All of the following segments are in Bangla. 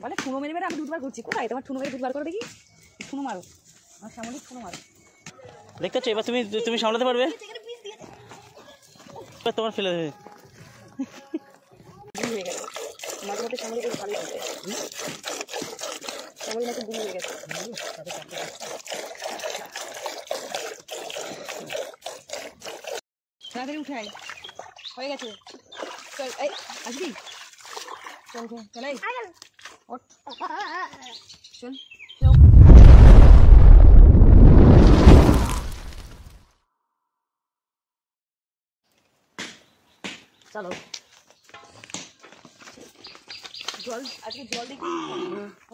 বলে ঠুনো মেরে মেরে আমি দুধবার করছি। কোথায় তোমার ঠুনো মেরে দুধবার করে দেখি? ঠুনো মারো, আমার শ্যামলি ঠুনো মারো। দেখতে চাই এবার তুমি সামলাতে পারবে? তোমার ফেলে দেবে হয়ে গেছে মাঝে মধ্যে শ্যামলি বেশ ভালো লাগছে। শ্যামলি নাকি বুড়ি হয়ে গেছে। তাড়াতাড়ি উঠাই, হয়ে গেছে। চল এই আসবি, চল চল এই চল চলো। জল আজকে জল দেখি।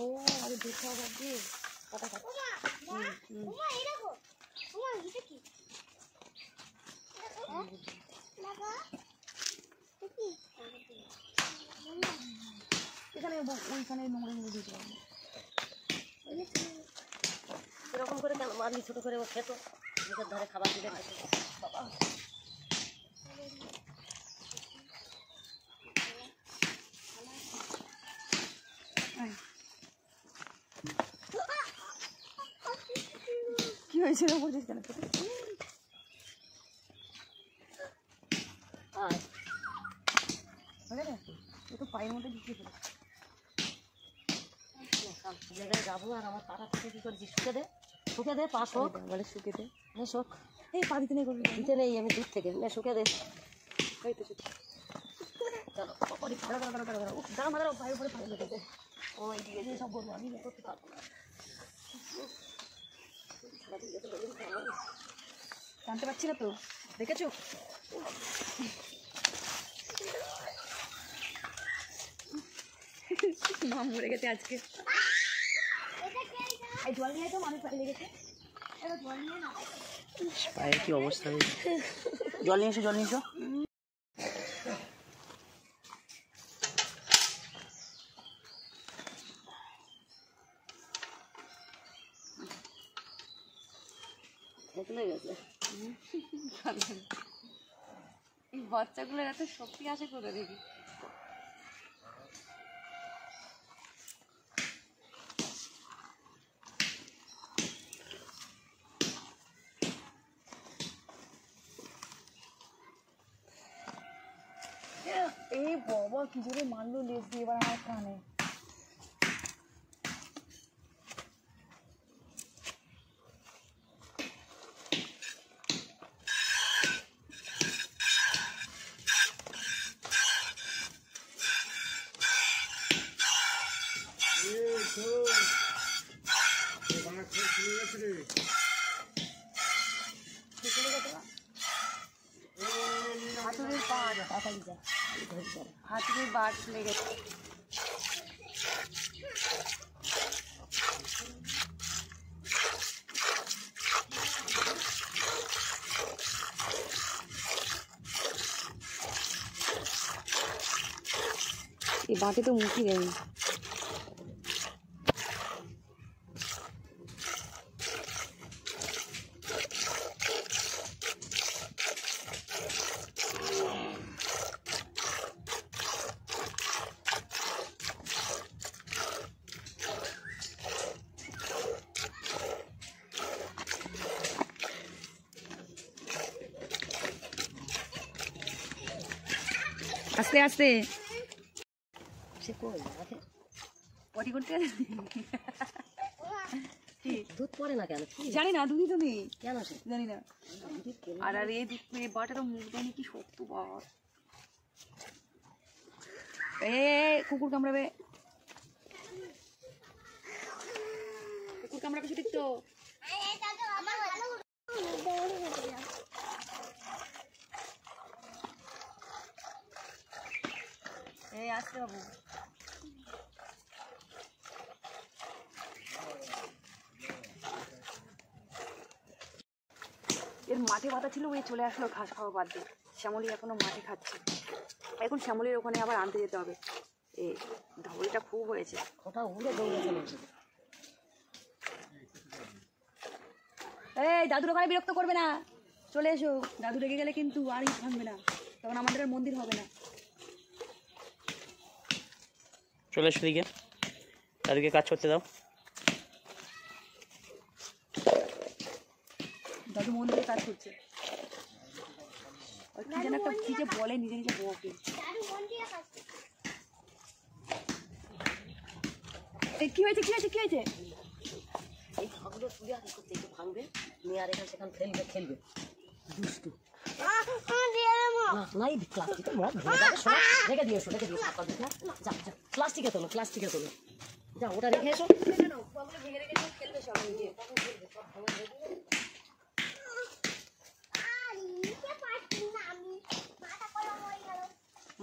ও আরে দুধ খাওয়া বাদ দিয়ে কথা কথা এখানে ওইখানে নোংরা নিয়ে দিতে পারবো। এরকম করে কেন মারলি? ছোটো করে ও খেতো, মুখের ধারে খাবার দিলে বাবা। কি হয়েছে বলছিস কেন? তো পায়ের মধ্যে ঢুকিয়ে ফেলে জায়গায় যাবো। আর আমার পাড়া থেকে কী করেছি? শুকে দে পা শোক বলে, শুকে দে নে শোক। এই পা দিতে নেই, দিতে নেই আমি দূর থেকে নে শুকে দে। ওই তো চলো দাঁড়া মাদার পায়ের উপরে পায়ে লেগেছে। ও এইদিকে দিয়ে সব বলবো, আমি করতে পারবো না। জানতে পারছি না তো, দেখেছো? মা মরে গেছে আজকে। এই জল নিয়ে তো মানুষ পায়ে লেগেছে। এবার জল নিয়ে না, পায়ের কি অবস্থা হয়েছে? জল নিয়ে এসো, জল নিয়ে এসো। এই বাচ্চাগুলোর এত শক্তি আসে করে দেখি। এই বাবা কি জোরে মারলো লেজ দিয়ে এবার আমার কানে। হাতুড়ির বাট, হাতুড়ির বাট লেগেছে। এই বাটে তো মুখই নেই। আস্তে আস্তে সে কই পটি করতে দুধ পড়ে না কেন জানি না। দুধই তো নেই কেন জানি না। আর আর এই দুধ এই বাটা তো মুখ দেয়নি, কি সত্য বাট। এ কুকুর কামড়াবে, কুকুর কামড়াবে সেদিক তো। এই আসতে বাবু, এর মাঠে বাঁধা ছিল, ওই চলে আসলো ঘাস খাওয়া বাদ দিয়ে। শ্যামলী এখনো মাঠে খাচ্ছে। এখন শ্যামলীর ওখানে আবার আনতে যেতে হবে। এই ধবলটা খুব হয়েছে, ওটা উড়ে দৌড়ে চলে এসেছে। এই দাদুর ওখানে বিরক্ত করবে না, চলে এসো। দাদু রেগে গেলে কিন্তু আর ইট ভাঙবে না, তখন আমাদের আর মন্দির হবে না। চলে এসো দিকে, দাদুকে কাজ করতে দাও। দাদু মন্দিরে কাজ করছে, কি যেন একটা কি যে বলে নিজে নিজে বউকে। কি হয়েছে কি হয়েছে কি হয়েছে? এই খাগুলো তুলে আর করতে একটু ভাঙবে, নিয়ে আর এখানে সেখানে ফেলবে খেলবে দুষ্টু। না এই প্লাস্টিকের মগ ভেঙে যাবে, শোনো রেখে দিয়েছো সকাল দিকে। যা যা প্লাস্টিকে তোলো যা, ওটা রেখে এসো। খেলবে সব নিজে।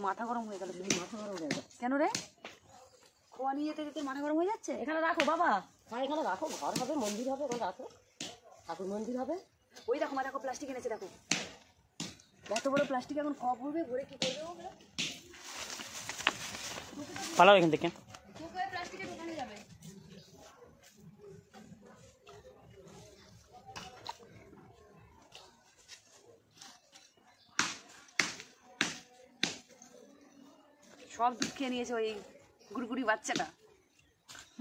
মাথা গরম হয়ে গেল, মাথা গরম হয়ে যায় কেন রে? খোয়া নিয়ে যেতে যেতে মাথা গরম হয়ে যাচ্ছে। এখানে রাখো বাবা, হ্যাঁ এখানে রাখো, ঘর হবে মন্দির হবে, ওখানে রাখো ঠাকুর মন্দির হবে। ওই দেখো মা, দেখো প্লাস্টিক এনেছে, দেখো এত বড় প্লাস্টিক, এখন কপ ভরবে, ভরে কি করবে ওগুলো? পালাও এখান থেকে। প্লাস্টিকের দোকানে যাবে। সব দুধ খেয়ে নিয়েছে ওই গুড়গুড়ি বাচ্চাটা।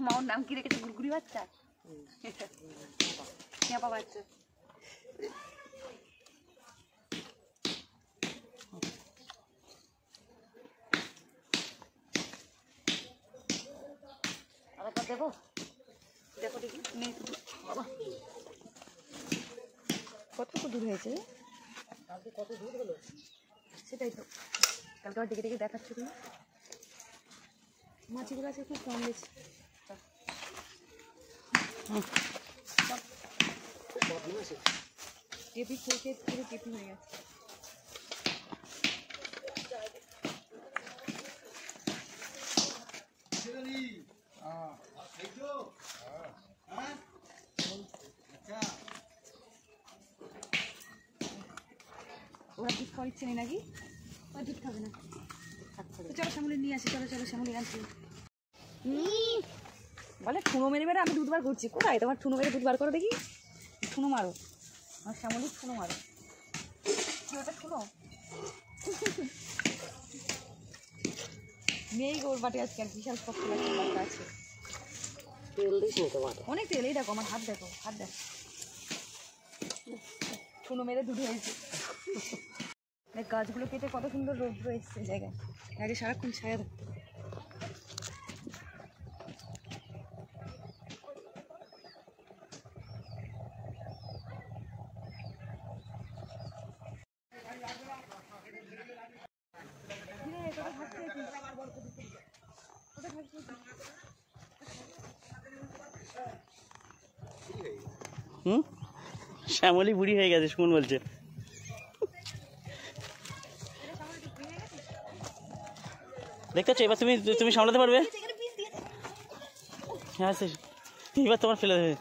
মাওর নাম কি রেখেছে? গুড়গুড়ি বাচ্চা, ক্যাপা বাচ্চা। আরেকবার দেবো, দেখো দেখি নেই তো বাবা কতটুকু দূর হয়েছে। কালকে কত দূর হলো? সেটাই তো, কালকে আমার দিকে দিকে দেখাচ্ছ তুমি। মাছিগুলো আছে খুব কম গেছে। টেপি খেয়ে পুরো টেপি হয়ে গেছে। ওরা দুধ খাওয়ার ইচ্ছে নেই নাকি? ওরা দুধ খাবে না। তো চলো শ্যামলি নিয়ে আসি, চলো চলো শ্যামলি আনছি। বলে ঠুনো মেরে মেরে আমি দুধ বার করছি। কোথায় তোমার ঠুনো মেরে দুধ বার করো দেখি? ঠুনো মারো, আমার শ্যামলি ঠুনো মারো। কি ওটা ঠুনো? নেই গোর বাটে আজকে, আর বিশাল শক্ত বাটা আছে। তেল দিস নি তোমার? অনেক তেল। এই দেখো আমার হাত, দেখো হাত দেখো, ঠুনো মেরে দুধ হয়েছে। গাছগুলো কেটে কত সুন্দর রৌদ্র এসছে জায়গায়, আগে সারাক্ষণ ছায়া থাকতো। শ্যামলি বুড়ি হয়ে গেছে, শুন বলছে। দেখতে পাচ্ছ, এবার তুমি সামলাতে পারবে। হ্যাঁ এবার তোমার ফেলে দেবে।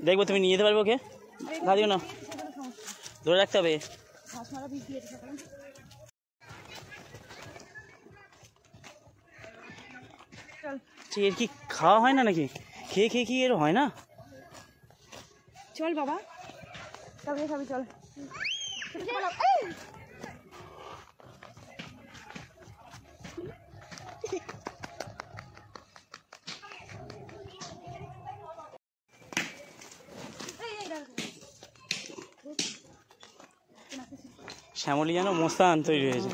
দেখবো তুমি নিয়ে যেতে পারবে ওকে, গাড়িও না ধরে রাখতে হবে। এর কি খাওয়া হয় না নাকি? খেয়ে খেয়ে কি এর হয় না? চল বাবা, তবে খাবি, চল। শ্যামলি যেন মোস্তান তৈরি হয়েছে।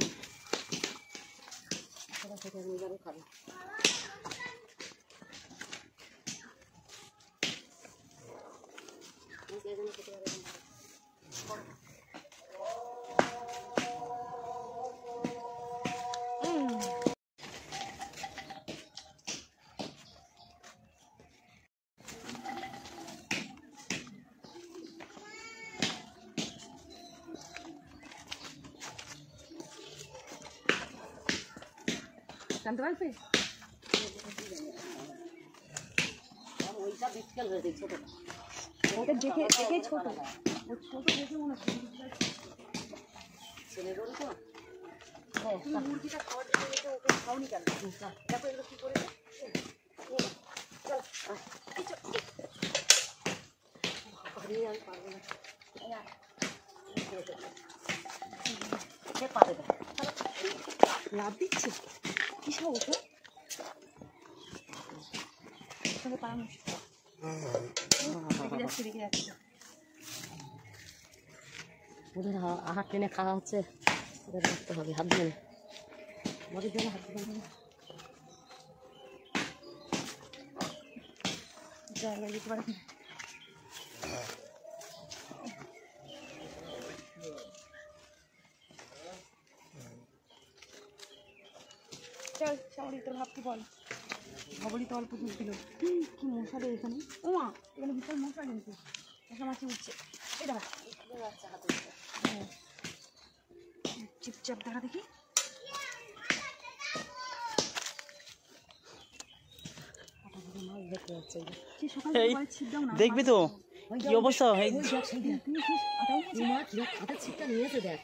জানতে পারবে? ওইটা বিস্কেল হয়েছে ছোটটা, ওটা দেখে দেখে ছোট, ছোট দেখে মনে হচ্ছে ছেলে গরু তো। তুমি মুরগিটা খাওয়ার জন্য ওকে খাওনি কেন? দেখো এগুলো কি করে। চল ধরিয়ে আমি পারবো না। সে পা দেবে লাভ দিচ্ছে কি সাহস ওখানে পারা মুশকিল দেখে যাচ্ছে দেখে যাচ্ছে ওদের হাত টেনে খাওয়া হচ্ছে ওদের রাখতে হবে হাত দিয়ে মদের জন্য হাত দিয়ে জায়গায় যেতে পারে চল শ্যামলী তোর ভাবতে বল খবরই তো অল্প দুধ দিল কি মশা রে এখানে ও মা এখানে বিশাল মশা কিন্তু মশা মাছি উঠছে এটা হ্যাঁ চুপচাপ দেখা দেখি সে সকালে এই ছিপ দাও না দেখবি তো কি অবস্থা এই হাতের ছিপটা নিয়েছে দেখ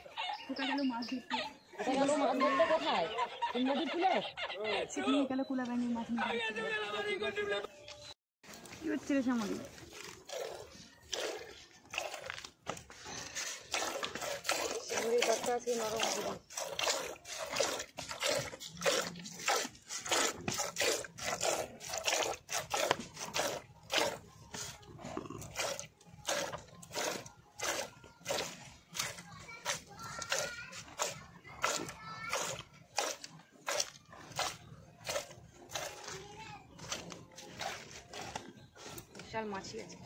কোথায় গেল মাছ ধরতে এটা গেল মাছ ধরতে কোথায় নদীর কুলে ছিপ নিয়ে গেল কুলা বাহিনী মাছ নিয়ে কি হচ্ছে রে শ্যামলী শিমুড়ির বাচ্চা আছে নরম হবে বিশাল মাছি আছে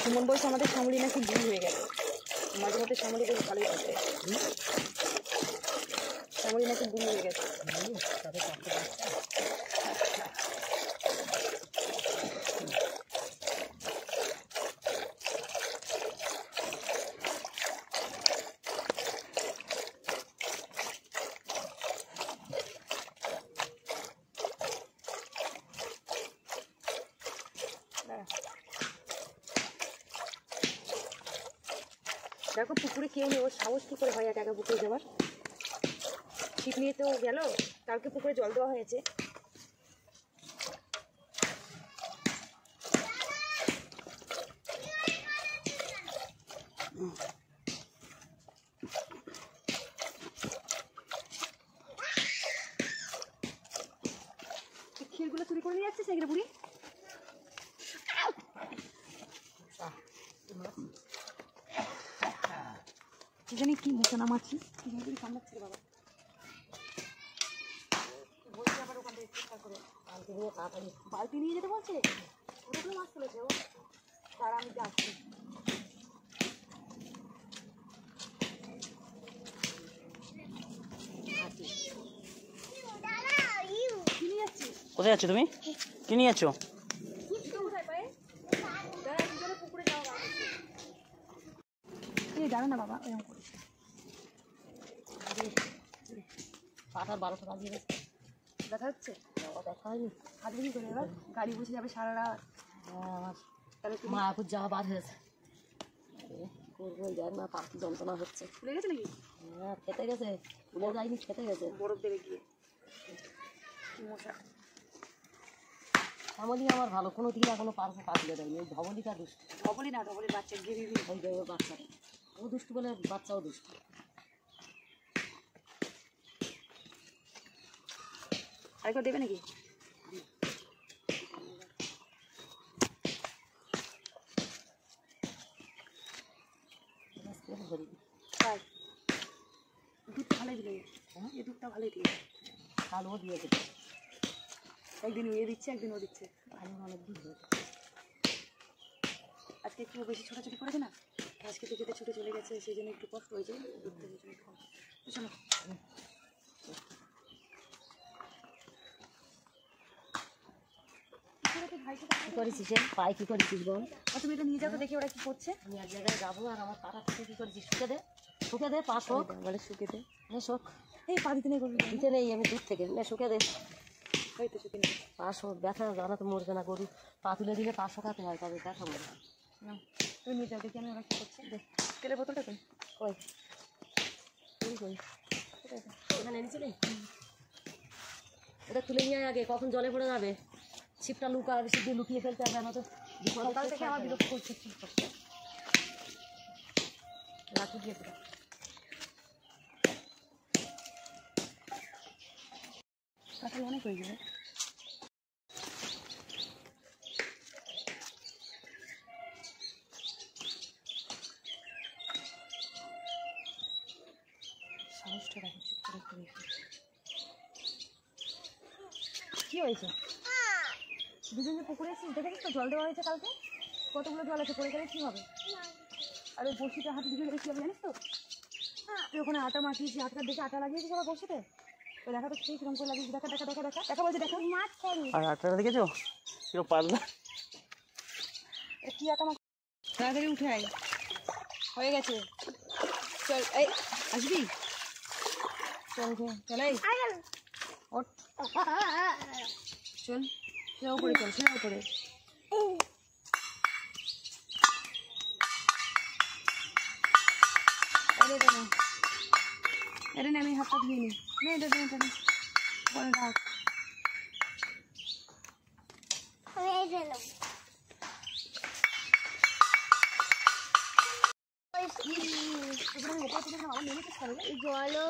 সুমন বলছে আমাদের শ্যামলী নাকি বুড়ি হয়ে গেছে মাঝে মধ্যে শ্যামলী বেশ ভালোই থাকে শ্যামলী নাকি বুড়ি হয়ে গেছে দেখো পুকুরে খেয়ে নিয়ে ওর সাহস কী করে হয় একা একা পুকুরে যাওয়ার ছিপ নিয়ে তো গেল কালকে পুকুরে জল দেওয়া হয়েছে ক্ষীরগুলো চুরি করে নিয়ে যাচ্ছে সেগুলো বুড়ি জানি কি মশা নামাচ্ছি সামলাচ্ছি রে বাবা বলছি আবার ওখান থেকে চেষ্টা করে বালতি নিয়ে তাড়াতাড়ি বালতি নিয়ে যেতে বলছে ওগুলো মাছ তুলেছে ও তার আমি যাচ্ছি কোথায় যাচ্ছ তুমি কি নিয়ে যাচ্ছ দাঁড়া না বাবা এরকম করিস পাটার 12টা বাজিয়ে গেছে দেখা হচ্ছে দেখা হয়নি হাঁটবে কি করে এবার গাড়ি বসে যাবে সারা রাত আমার তাহলে তুমি মায়াপুর যাওয়া বাদ হয়েছে কী করবো যার না পাখি যন্ত্রণা হচ্ছে খুলে গেছে নাকি হ্যাঁ খেতে গেছে তুলে যায়নি খেতে গেছে বরফ দেবে গিয়ে কি মশা শ্যামলী আমার ভালো কোনো দিকে এখনো পারফে কাটলে দেয়নি ওই ধবলিটা দুষ্টু ডবলি না ডবলি বাচ্চা গিয়ে দিবি ওই যে ওর বাচ্চাটা ও দুষ্টু বলে বাচ্চাও দুষ্টু আরেকবার দেবে নাকি তাই দুধটা ভালোই দিলে হ্যাঁ এই দুধটা ভালোই দিয়ে কাল ও দিয়ে দেবে একদিন ও দিচ্ছে একদিন ও দিচ্ছে আমি অনেক দুধ দেবে আজকে একটু বেশি ছোটাছুটি করেছে না আজকে তো যেতে ছুটে চলে গেছে সেই জন্য একটু কষ্ট হয়েছে দুধটা সেই জন্য শোনো করেছিস পায়ে কি করেছিস বল? আর তুমি এটা নিয়ে যাও তো দেখি ওরা কি করছে। আমি এক জায়গায় যাবো আর আমার তারা থেকে কি করেছিস? শুকে দে পা শোক বলে শুকে দে নে শোক। এই পা দিতে নেই করবি দিতে নেই আমি দূর থেকে নে শুকে দে। ওই তো শুকে নেই। পা শোক ব্যথা জানা তো মরবে না, গরু পা তুলে দিলে পা শোকাতে হয়, তবে ব্যথা মরে। না তুমি নিয়ে যাও দেখি আমি ওরা কি করছে। দেখ তেলের বোতলটা কই? কই তুই কই এখানে এনেছিলি? এটা তুলে নিয়ে আগে, কখন জলে পড়ে যাবে। ছিপটা লুকা বেশি দিয়ে লুকিয়ে ফেলতে হবে না তো। সকাল থেকে আমার বিরক্ত করছে ঠিক করছে। লাঠি দিয়ে দিলাম। কাঁঠাল অনেক হয়ে যাবে। সাহসটা রাখি চুপ করে করে। কি হয়েছে? দুজন যে পুকুরে এসেছিস দেখেছিস তো, জল দেওয়া হয়েছে কালকে, কতগুলো জল আছে, পড়ে গেলে কি হবে? আর ওই বড়শিটা হাতে ঢুকে গেলে কি হবে জানিস তো? তুই ওখানে আটা মাখিয়েছি, হাতটার দিকে আটা লাগিয়েছিস আবার বড়শিতে। ওই দেখা তো সেই কিরম করে লাগিয়েছি, দেখা দেখা দেখা দেখা দেখা বলছে দেখা মাছ খাইনি। আর আটটা দেখেছো কিরকম পাতলা? এটা কি আটা মাখ, তাড়াতাড়ি উঠে আয়, হয়ে গেছে। চল এই আসবি, চল উঠে চল, এই ওঠ, চল সেও করে, চল সেও করে। এটা না আমি হাতটা ধুয়ে নি, নে এটা নে, এটা নে, পরে রাখ। জলও